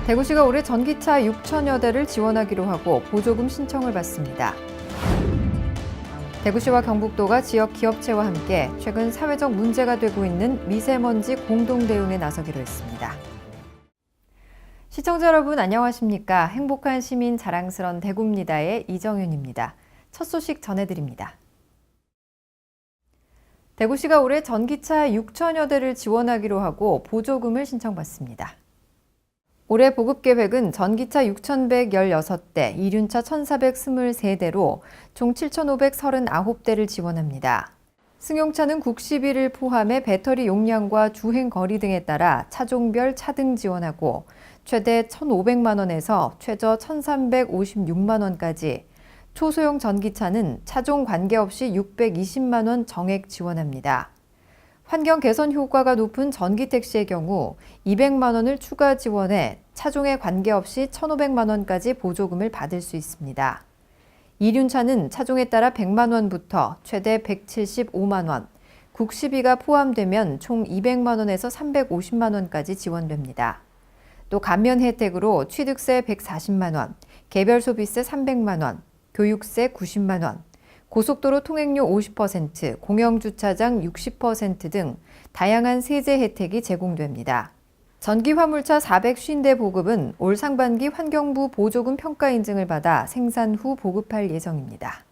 대구시가 올해 전기차 6천여 대를 지원하기로 하고 보조금 신청을 받습니다. 대구시와 경북도가 지역 기업체와 함께 최근 사회적 문제가 되고 있는 미세먼지 공동 대응에 나서기로 했습니다. 시청자 여러분 안녕하십니까? 행복한 시민 자랑스런 대구입니다의 이정윤입니다. 첫 소식 전해드립니다. 대구시가 올해 전기차 6천여 대를 지원하기로 하고 보조금을 신청받습니다. 올해 보급 계획은 전기차 6,116대, 이륜차 1,423대로 총 7,539대를 지원합니다. 승용차는 국시비를 포함해 배터리 용량과 주행 거리 등에 따라 차종별 차등 지원하고 최대 1,500만 원에서 최저 1,356만 원까지, 초소형 전기차는 차종 관계없이 620만 원 정액 지원합니다. 환경 개선 효과가 높은 전기 택시의 경우 200만 원을 추가 지원해 차종에 관계없이 1,500만 원까지 보조금을 받을 수 있습니다. 이륜차는 차종에 따라 100만 원부터 최대 175만 원, 국시비가 포함되면 총 200만 원에서 350만 원까지 지원됩니다. 또 감면 혜택으로 취득세 140만 원, 개별 소비세 300만 원, 교육세 90만 원, 고속도로 통행료 50%, 공영주차장 60% 등 다양한 세제 혜택이 제공됩니다. 전기화물차 450대 보급은 올 상반기 환경부 보조금 평가 인증을 받아 생산 후 보급할 예정입니다.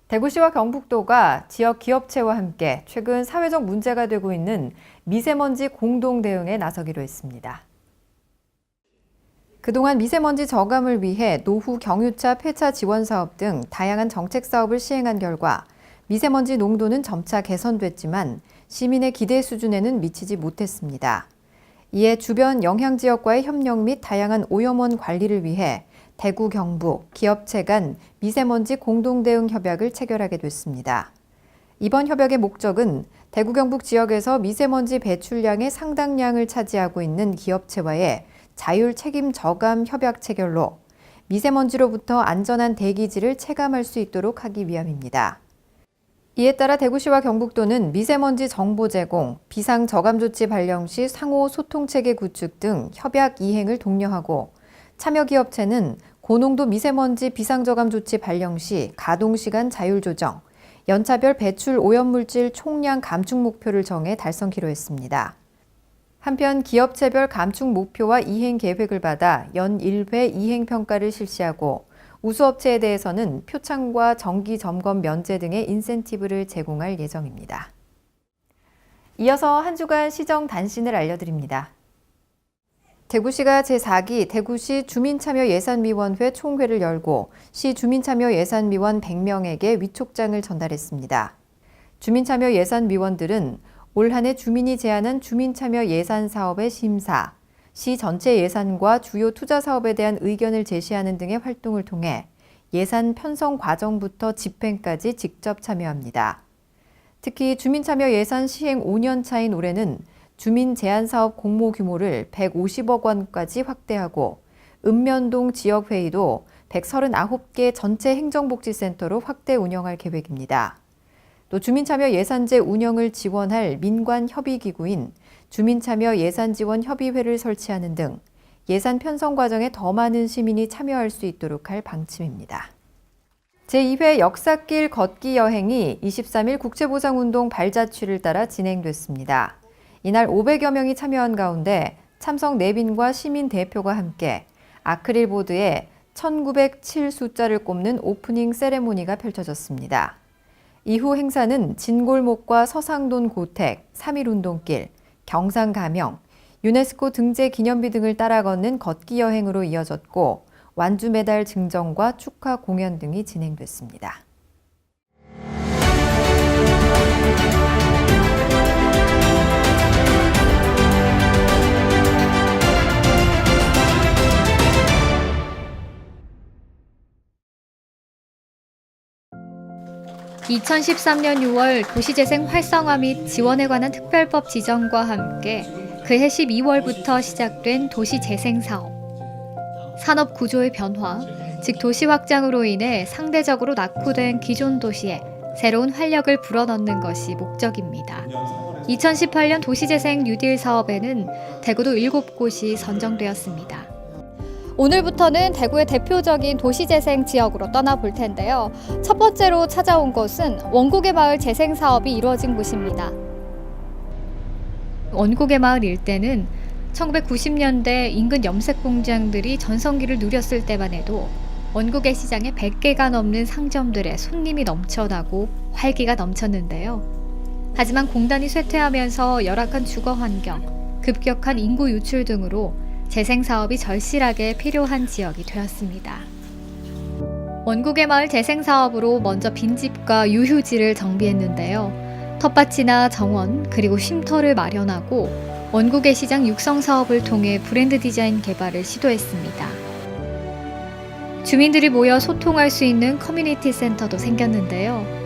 대구시와 경북도가 지역 기업체와 함께 최근 사회적 문제가 되고 있는 미세먼지 공동 대응에 나서기로 했습니다. 그동안 미세먼지 저감을 위해 노후 경유차 폐차 지원 사업 등 다양한 정책 사업을 시행한 결과 미세먼지 농도는 점차 개선됐지만 시민의 기대 수준에는 미치지 못했습니다. 이에 주변 영향 지역과의 협력 및 다양한 오염원 관리를 위해 대구, 경북, 기업체 간 미세먼지 공동 대응 협약을 체결하게 됐습니다. 이번 협약의 목적은 대구, 경북 지역에서 미세먼지 배출량의 상당량을 차지하고 있는 기업체와의 자율 책임 저감 협약 체결로 미세먼지로부터 안전한 대기질을 체감할 수 있도록 하기 위함입니다. 이에 따라 대구시와 경북도는 미세먼지 정보 제공, 비상 저감 조치 발령 시 상호 소통 체계 구축 등 협약 이행을 독려하고, 참여 기업체는 고농도 미세먼지 비상 저감 조치 발령 시 가동 시간 자율 조정, 연차별 배출 오염물질 총량 감축 목표를 정해 달성키로 했습니다. 한편 기업체별 감축 목표와 이행 계획을 받아 연 1회 이행 평가를 실시하고, 우수업체에 대해서는 표창과 정기 점검 면제 등의 인센티브를 제공할 예정입니다. 이어서 한 주간 시정 단신을 알려드립니다. 대구시가 제4기 대구시 주민참여예산위원회 총회를 열고 시 주민참여예산위원 100명에게 위촉장을 전달했습니다. 주민참여예산위원들은 올 한 해 주민이 제안한 주민참여 예산 사업의 심사, 시 전체 예산과 주요 투자 사업에 대한 의견을 제시하는 등의 활동을 통해 예산 편성 과정부터 집행까지 직접 참여합니다. 특히 주민참여 예산 시행 5년 차인 올해는 주민 제안 사업 공모 규모를 150억 원까지 확대하고, 읍면동 지역회의도 139개 전체 행정복지센터로 확대 운영할 계획입니다. 또 주민참여 예산제 운영을 지원할 민관협의기구인 주민참여 예산지원협의회를 설치하는 등 예산 편성 과정에 더 많은 시민이 참여할 수 있도록 할 방침입니다. 제2회 역사길 걷기 여행이 23일 국채보상운동 발자취를 따라 진행됐습니다. 이날 500여 명이 참여한 가운데 참석 내빈과 시민 대표가 함께 아크릴 보드에 1907 숫자를 꼽는 오프닝 세레모니가 펼쳐졌습니다. 이후 행사는 진골목과 서상돈 고택, 3.1운동길, 경상가명, 유네스코 등재 기념비 등을 따라 걷는 걷기 여행으로 이어졌고, 완주 메달 증정과 축하 공연 등이 진행됐습니다. (2013년 6월) 도시재생 활성화 및 지원에 관한 특별법 지정과 함께 그해 12월부터 시작된 도시재생사업. 산업 구조의 변화, 즉 도시 확장으로 인해 상대적으로 낙후된 기존 도시에 새로운 활력을 불어넣는 것이 목적입니다. 2018년 도시재생 뉴딜 사업에는 대구도 7곳이 선정되었습니다. 오늘부터는 대구의 대표적인 도시재생 지역으로 떠나볼 텐데요. 첫 번째로 찾아온 곳은 원곡의 마을 재생 사업이 이루어진 곳입니다. 원곡의 마을 일대는 1990년대 인근 염색 공장들이 전성기를 누렸을 때만 해도 원곡의 시장에 100개가 넘는 상점들의 손님이 넘쳐나고 활기가 넘쳤는데요. 하지만 공단이 쇠퇴하면서 열악한 주거 환경, 급격한 인구 유출 등으로 재생 사업이 절실하게 필요한 지역이 되었습니다. 원곡의 마을 재생 사업으로 먼저 빈집과 유휴지를 정비했는데요. 텃밭이나 정원 그리고 쉼터를 마련하고 원곡의 시장 육성 사업을 통해 브랜드 디자인 개발을 시도했습니다. 주민들이 모여 소통할 수 있는 커뮤니티 센터도 생겼는데요.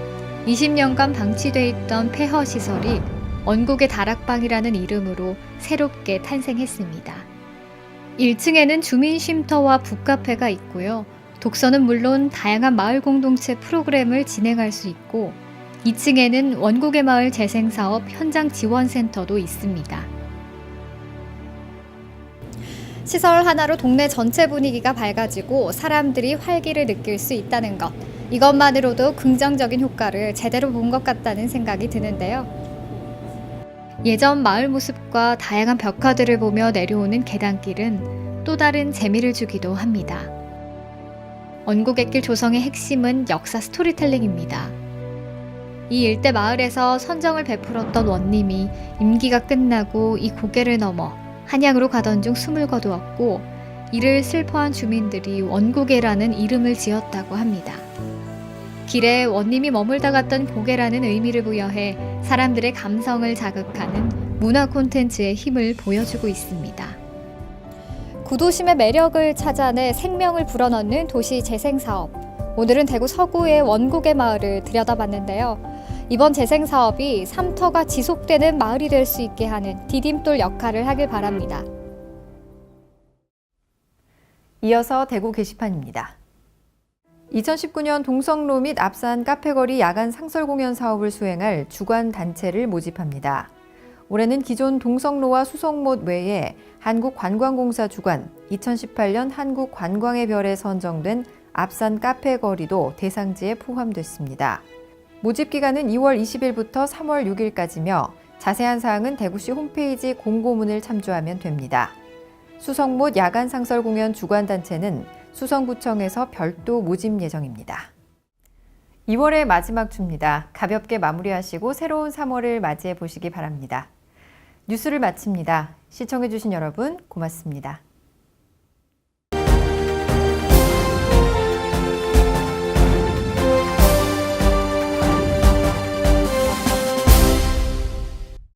20년간 방치돼 있던 폐허 시설이 원곡의 다락방이라는 이름으로 새롭게 탄생했습니다. 1층에는 주민 쉼터와 북카페가 있고요. 독서는 물론 다양한 마을 공동체 프로그램을 진행할 수 있고 2층에는 원곡의 마을 재생사업 현장 지원센터도 있습니다. 시설 하나로 동네 전체 분위기가 밝아지고 사람들이 활기를 느낄 수 있다는 것. 이것만으로도 긍정적인 효과를 제대로 본 것 같다는 생각이 드는데요. 예전 마을 모습과 다양한 벽화들을 보며 내려오는 계단길은 또 다른 재미를 주기도 합니다. 원곡의 길 조성의 핵심은 역사 스토리텔링입니다. 이 일대 마을에서 선정을 베풀었던 원님이 임기가 끝나고 이 고개를 넘어 한양으로 가던 중 숨을 거두었고 이를 슬퍼한 주민들이 원고개라는 이름을 지었다고 합니다. 길에 원님이 머물다 갔던 고개라는 의미를 부여해 사람들의 감성을 자극하는 문화 콘텐츠의 힘을 보여주고 있습니다. 구도심의 매력을 찾아내 생명을 불어넣는 도시 재생 사업. 오늘은 대구 서구의 원곡의 마을을 들여다봤는데요. 이번 재생 사업이 삼터가 지속되는 마을이 될 수 있게 하는 디딤돌 역할을 하길 바랍니다. 이어서 대구 게시판입니다. 2019년 동성로 및 앞산 카페거리 야간 상설 공연 사업을 수행할 주관 단체를 모집합니다. 올해는 기존 동성로와 수성못 외에 한국관광공사 주관, 2018년 한국관광의 별에 선정된 앞산 카페거리도 대상지에 포함됐습니다. 모집 기간은 2월 20일부터 3월 6일까지며 자세한 사항은 대구시 홈페이지 공고문을 참조하면 됩니다. 수성못 야간 상설 공연 주관단체는 수성구청에서 별도 모집 예정입니다. 2월의 마지막 주입니다. 가볍게 마무리하시고 새로운 3월을 맞이해 보시기 바랍니다. 뉴스를 마칩니다. 시청해주신 여러분 고맙습니다.